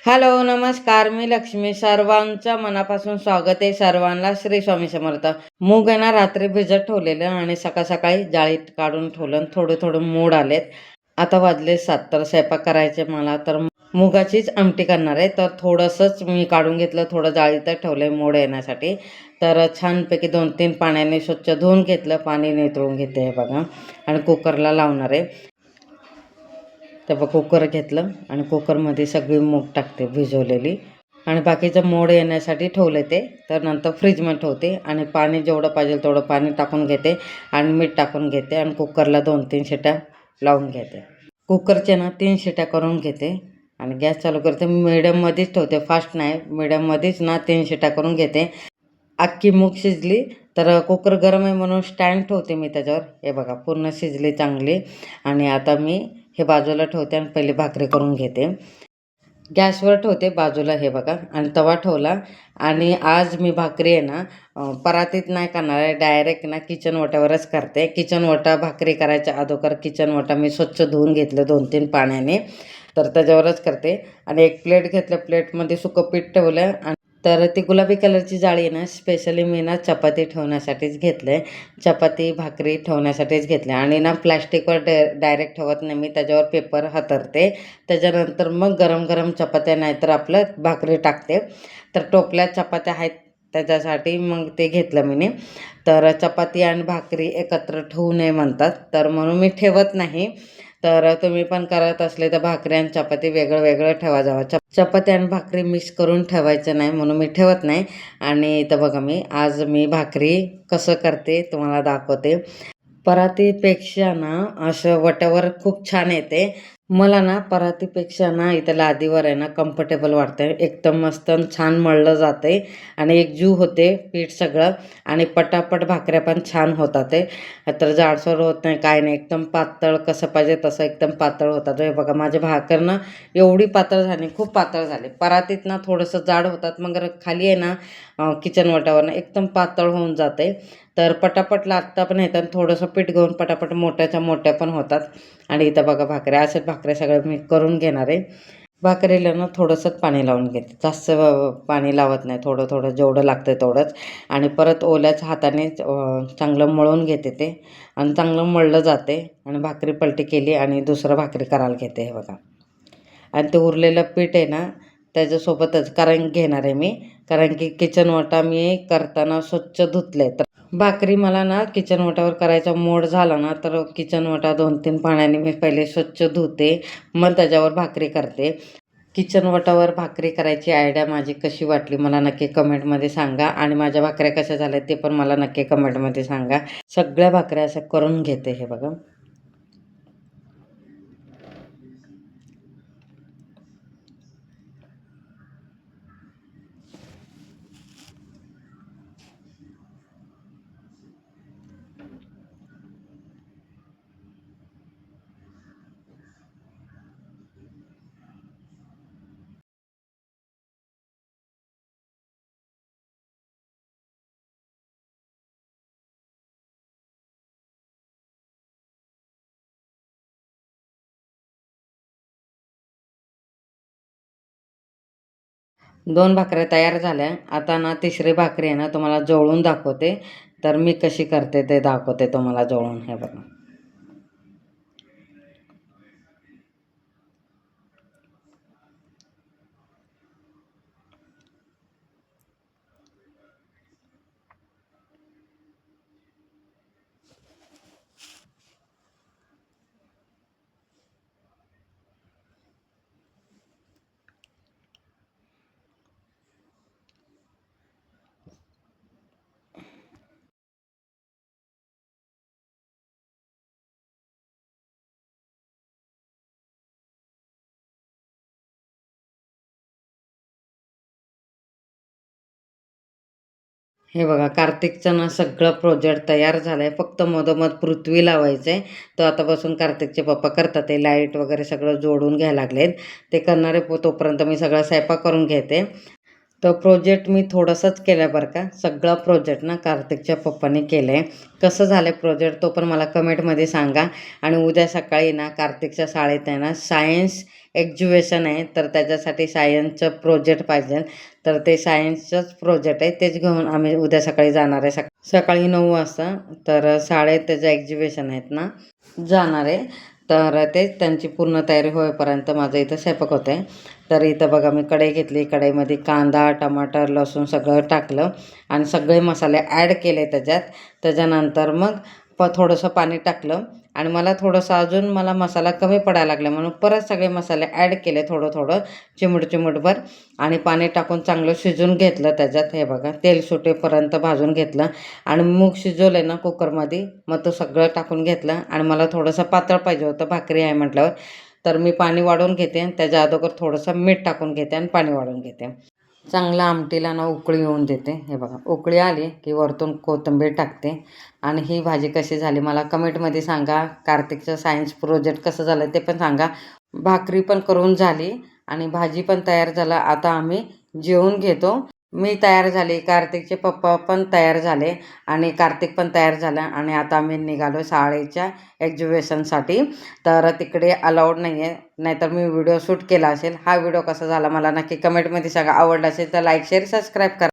Hello, नमस्कार. मी लक्ष्मी. सर्वांचं मनापासून स्वागत आहे. सर्वांना श्री स्वामी समर्थ. मूग आहे ना रात्री भिजत ठेवलेलं आणि सकाळी जाळीत काढून ठेवलं. थोडे थोडे मोड आलेत. आता वाजले 7 तर स्वयंपाक करायचे मला. तर मुगाचीच आमटी करणार आहे. तर थोडंसंच मी काढून घेतलं. थोडं जाळीतच ठेवलं मोड येण्यासाठी. तर छानपैकी 2-3 पाण्याने स्वच्छ धुवून घेतलं. पाणी निथळून घेते हे बघा. आणि कुकरला लावणार आहे. तेव्हा कुकर घेतलं आणि कुकरमध्ये सगळी मूग टाकते भिजवलेली आणि बाकीचं मोड येण्यासाठी ठेवले ते. तर नंतर फ्रीजमध्ये ठेवते आणि पाणी जेवढं पाहिजे तेवढं पाणी टाकून घेते आणि मीठ टाकून घेते आणि कुकरला 2-3 शिट्या लावून घेते. कुकरचे ना 3 शिट्या करून घेते आणि गॅस चालू करते. मिडियममध्येच ठेवते, फास्ट नाही. मिडियममध्येच ना 3 शिट्या करून घेते. अख्खी मूग शिजली तर कुकर गरम आहे म्हणून स्टँड ठेवते मी त्याच्यावर. हे बघा पूर्ण शिजली चांगली. आणि आता मी हे बाजूला ठेवते आणि पहिले भाकरी करून घेते. गॅसवर ठेवते बाजूला हे बघा आणि तवा ठेवला. आणि आज मी भाकरी आहे ना परातीत नाही करणार आहे. डायरेक्ट ना किचन ओट्यावरच करते. किचन ओटा भाकरी करायच्या अगोदर किचन ओटा मी स्वच्छ धुवून घेतलं 2-3 पाण्याने. तर त्याच्यावरच करते. आणि एक प्लेट घेतलं, प्लेटमध्ये सुकं पीठ ठेवलं. तर ती गुलाबी कलरची जाळी आहे ना स्पेशली मी ना चपाती ठेवण्यासाठीच घेतलं आहे. चपाती भाकरी ठेवण्यासाठीच घेतले आणि ना प्लॅस्टिकवर डायरेक्ट ठेवत नाही मी. त्याच्यावर पेपर हातरते. त्याच्यानंतर मग गरम गरम चपात्या नाही तर आपलं भाकरी टाकते. तर टोपल्यात चपात्या आहेत त्याच्यासाठी मग ते घेतलं मी. तर चपाती आणि भाकरी एकत्र ठेवू नये म्हणतात, तर म्हणून मी ठेवत नाही. तर तुम्ही पण करत असले तर भाकरी आणि चपाती वेगळं वेगळं ठेवा जावं. चपाती आणि भाकरी मिक्स करून ठेवायचं नाही म्हणून मी ठेवत नाही. आणि इथं बघा आज मी भाकरी कसं करते तुम्हाला दाखवते. परातीपेक्षा ना असं वट्यावर खूप छान येते. मला ना परातीपेक्षा ना इथं लादीवर आहे ना कम्फर्टेबल वाटतंय. एकदम मस्त छान मळलं जाते आणि एकजीव होते पीठ सगळं आणि पटापट भाकऱ्या पण छान होतात ते. तर जाडसर होत नाही काय नाही. एकदम पातळ कसं पाहिजे तसं एकदम पातळ होतात. हे बघा माझे भाकर ना एवढी पातळ झाली, खूप पातळ झाली. परातीत ना थोडंसं जाड होतात मग खाली आहे ना किचन ओट्यावर एकदम पातळ होऊन जाते. तर पटापट लाटता पण येतात. थोडंसं पीठ घेऊन पटापट मोठ्याच्या मोठ्या पण होतात. आणि इथं बघा भाकऱ्या अशाच भाकऱ्या सगळ्या मी करून घेणार आहे. भाकरीला ना थोडंसंच पाणी लावून घेते. जास्त पाणी लावत नाही. थोडं थोडं जेवढं लागतं तेवढंच. आणि परत ओल्याच हाताने चांगलं मळून घेते ते आणि चांगलं मळलं जाते. आणि भाकरी पलटी केली आणि दुसरं भाकरी करायला घेते हे बघा. आणि ते उरलेलं पीठ आहे ना त्याच्यासोबतच कारण घेणार आहे मी. कारण की किचन ओटा मी करताना स्वच्छ धुतले. तर भाकरी मला ना किचन ओट्यावर करायचा मोड झाला ना तर किचन ओटा 2-3 पाण्याने मी पहिले स्वच्छ धुते, मग त्याच्यावर भाकरी करते. किचन ओट्यावर भाकरी करायची आयडिया माझी कशी वाटली मला नक्की कमेंटमध्ये सांगा. आणि माझ्या भाकऱ्या कशा झाल्या ते पण मला नक्की कमेंटमध्ये सांगा. सगळ्या भाकऱ्या अशा करून घेते हे बघा. दोन भाकऱ्या तयार झाल्या. आता ना तिसरी भाकरी आहे ना तुम्हाला जवळून दाखवते. तर मी कशी करते ते दाखवते तुम्हाला जवळून हे बघा. हे बघा कार्तिकचं ना सगळं प्रोजेक्ट तयार झालं आहे. फक्त मधोमध पृथ्वी लावायचं आहे. तर आतापासून कार्तिकचे पप्पा करतात. ते लाईट वगैरे सगळं जोडून घ्यायला लागलेत. ते करणारे तोपर्यंत मी सगळा स्वयंपाक करून घेते. तो प्रोजेक्ट मी थोडंसंच केलं बरं का. सगळा प्रोजेक्ट ना कार्तिकच्या पप्पांनी केलं आहे. कसं झालं प्रोजेक्ट तो पण मला कमेंटमध्ये सांगा. आणि उद्या सकाळी ना कार्तिकच्या शाळेत आहे ना सायन्स एक्झिबिशन आहे, तर त्याच्यासाठी सायन्सचं प्रोजेक्ट पाहिजे. तर ते सायन्सचंच प्रोजेक्ट आहे, तेच घेऊन आम्ही उद्या सकाळी जाणार आहे. सकाळी 9 वाजता. तर शाळेत त्याचं एक्झिबिशन आहेत ना, जाणार आहे. तर तेच त्यांची पूर्ण तयारी होईपर्यंत माझं इथं स्वयंपाक होतं आहे. तर इथं बघा मी कढई घेतली. कढईमध्ये कांदा, टमाटर, लसूण सगळं टाकलं आणि सगळे मसाले ॲड केले त्याच्यात. त्याच्यानंतर मग थोडंसं पाणी टाकलं आणि मला थोडंसं अजून मसाला कमी पडायला लागला म्हणून परत सगळे मसाले ॲड केले थोडं चिमूटभर आणि पाणी टाकून चांगलं शिजवून घेतलं त्याच्यात. हे बघा तेल सुटेपर्यंत भाजून घेतलं आणि मूग शिजवले ना कुकरमध्ये, मग तो सगळं टाकून घेतलं आणि मला थोडंसं पातळ पाहिजे होतं भाकरी आहे म्हटल्यावर. तर मी पाणी वाढवून घेते आणि त्याच्या अगोदर थोडंसं मीठ टाकून घेते आणि पाणी वाढवून घेते. चांगलं आमटीला ना उकळी येऊन देते. हे बघा उकळी आली की वरतून कोथिंबीर टाकते. आणि ही भाजी कशी झाली मला कमेंटमध्ये सांगा. कार्तिकचं सायन्स प्रोजेक्ट कसं झालं ते पण सांगा. भाकरी पण करून झाली आणि भाजी पण तयार झालं. आता आम्ही जेवून घेतो. मी तयार झाले, कार्तिकचे पप्पा पण तयार झाले आणि कार्तिक पण तयार झाला आणि आता आम्ही निघालो शाळेच्या एक्झिबिशनसाठी. तर तिकडे अलाउड नाही आहे, नाहीतर मी व्हिडिओ शूट केला असेल. हा व्हिडिओ कसा झाला मला नक्की कमेंटमध्ये सांगा. आवडला असेल तर लाईक, शेअर, सबस्क्राईब करा.